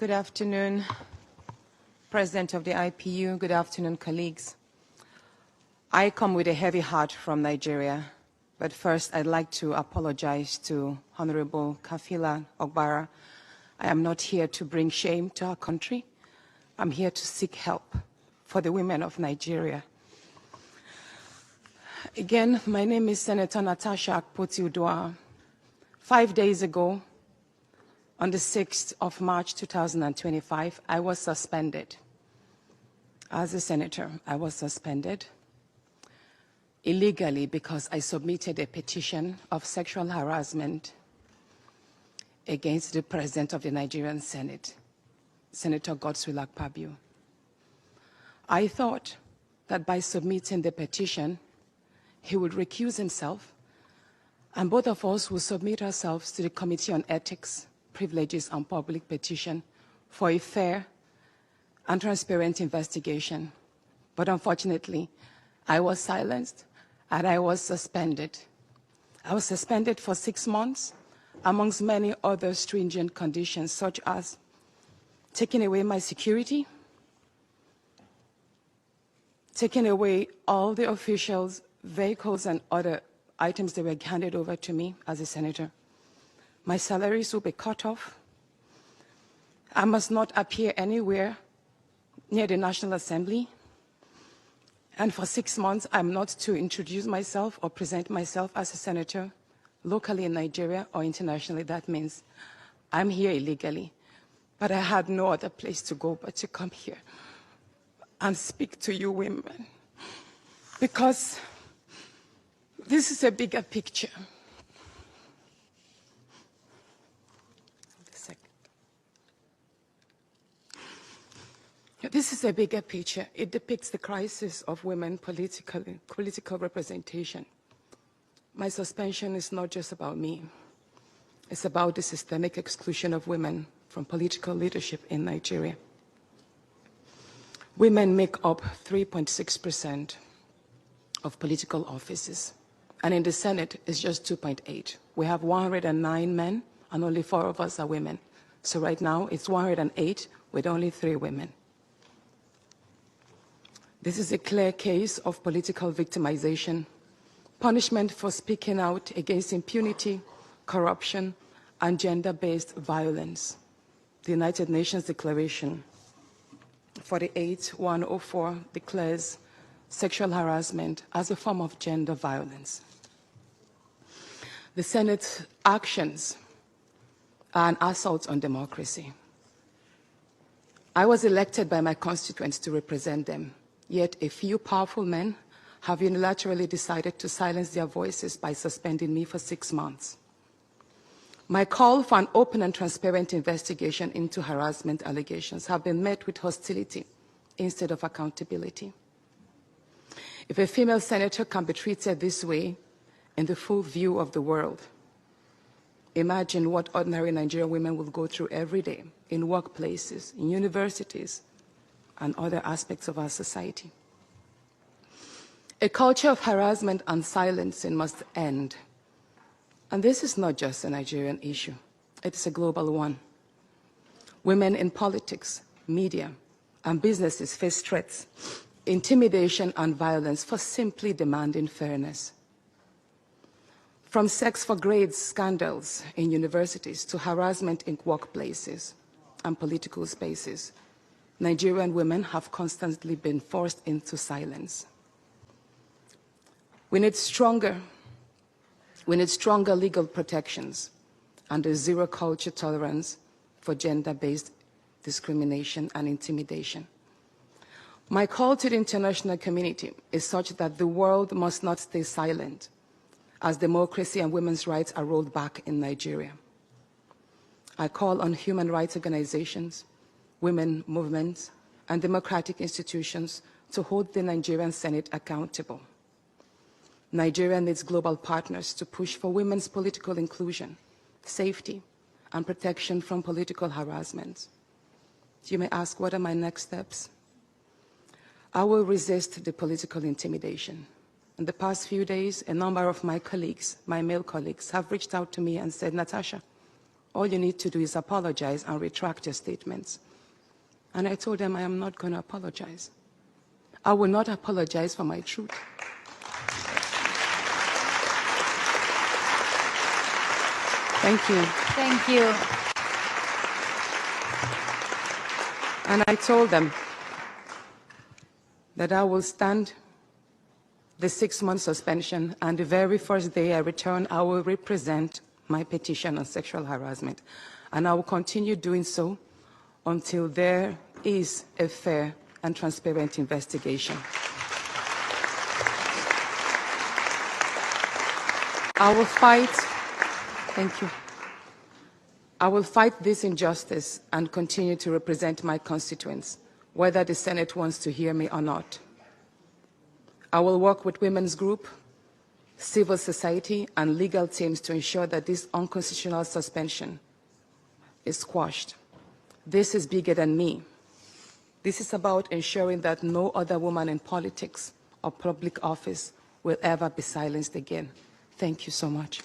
Good afternoon, President of the IPU. Good afternoon, colleagues. I come with a heavy heart from Nigeria, but first I'd like to apologize to Honorable Kafila Ogbara. I am not here to bring shame to our country. I'm here to seek help for the women of Nigeria. Again, my name is Senator Natasha A. Uduaghan. 5 days ago, on the 6th of March 2025, I was suspended. As a senator, I was suspended illegally because I submitted a petition of sexual harassment against the President of the Nigerian Senate, Senator Godswill Akpabio. I thought that by submitting the petition, he would recuse himself, and both of us would submit ourselves to the Committee on Ethics, Privileges and Public Petition for a fair and transparent investigation. But unfortunately, I was silenced and I was suspended. I was suspended for 6 months, amongst many other stringent conditions, such as taking away my security, taking away all the officials, vehicles, and other items that were handed over to me as a senator. My salaries will be cut off. I must not appear anywhere near the National Assembly. And for 6 months, I'm not to introduce myself or present myself as a senator locally in Nigeria or internationally. That means I'm here illegally. But I had no other place to go but to come here and speak to you women. Because this is a bigger picture. This is a bigger picture. It depicts the crisis of women political representation. My suspension is not just about me. It's about the systemic exclusion of women from political leadership in Nigeria. Women make up 3.6% of political offices, and in the Senate, it's just 2.8. We have 109 men, and only 4 of us are women. So right now, it's 108 with only 3 women. This is a clear case of political victimization, punishment for speaking out against impunity, corruption, and gender-based violence. The United Nations Declaration 48/104 declares sexual harassment as a form of gender violence. The Senate's actions are an assault on democracy. I was elected by my constituents to represent them. Yet a few powerful men have unilaterally decided to silence their voices by suspending me for 6 months. My call for an open and transparent investigation into harassment allegations have been met with hostility instead of accountability. If a female senator can be treated this way in the full view of the world, imagine what ordinary Nigerian women will go through every day in workplaces, in universities, and other aspects of our society. A culture of harassment and silencing must end. And this is not just a Nigerian issue. It's a global one. Women in politics, media, and businesses face threats, intimidation, and violence for simply demanding fairness. From sex for grades scandals in universities to harassment in workplaces and political spaces, Nigerian women have constantly been forced into silence. We need stronger legal protections and a zero culture tolerance for gender-based discrimination and intimidation. My call to the international community is such that the world must not stay silent as democracy and women's rights are rolled back in Nigeria. I call on human rights organizations, women movements, and democratic institutions to hold the Nigerian Senate accountable. Nigeria needs global partners to push for women's political inclusion, safety, and protection from political harassment. You may ask, what are my next steps? I will resist the political intimidation. In the past few days, a number of my colleagues, my male colleagues, have reached out to me and said, Natasha, All you need to do is apologize and retract your statements. And I told them I am not going to apologize. I will not apologize for my truth. Thank you. Thank you. And I told them that I will stand the 6-month suspension, and the very first day I return, I will represent my petition on sexual harassment. And I will continue doing so until there is a fair and transparent investigation. I will fight, thank you. I will fight this injustice and continue to represent my constituents, whether the Senate wants to hear me or not. I will work with women's group, civil society, and legal teams to ensure that this unconstitutional suspension is squashed. This is bigger than me. This is about ensuring that no other woman in politics or public office will ever be silenced again. Thank you so much.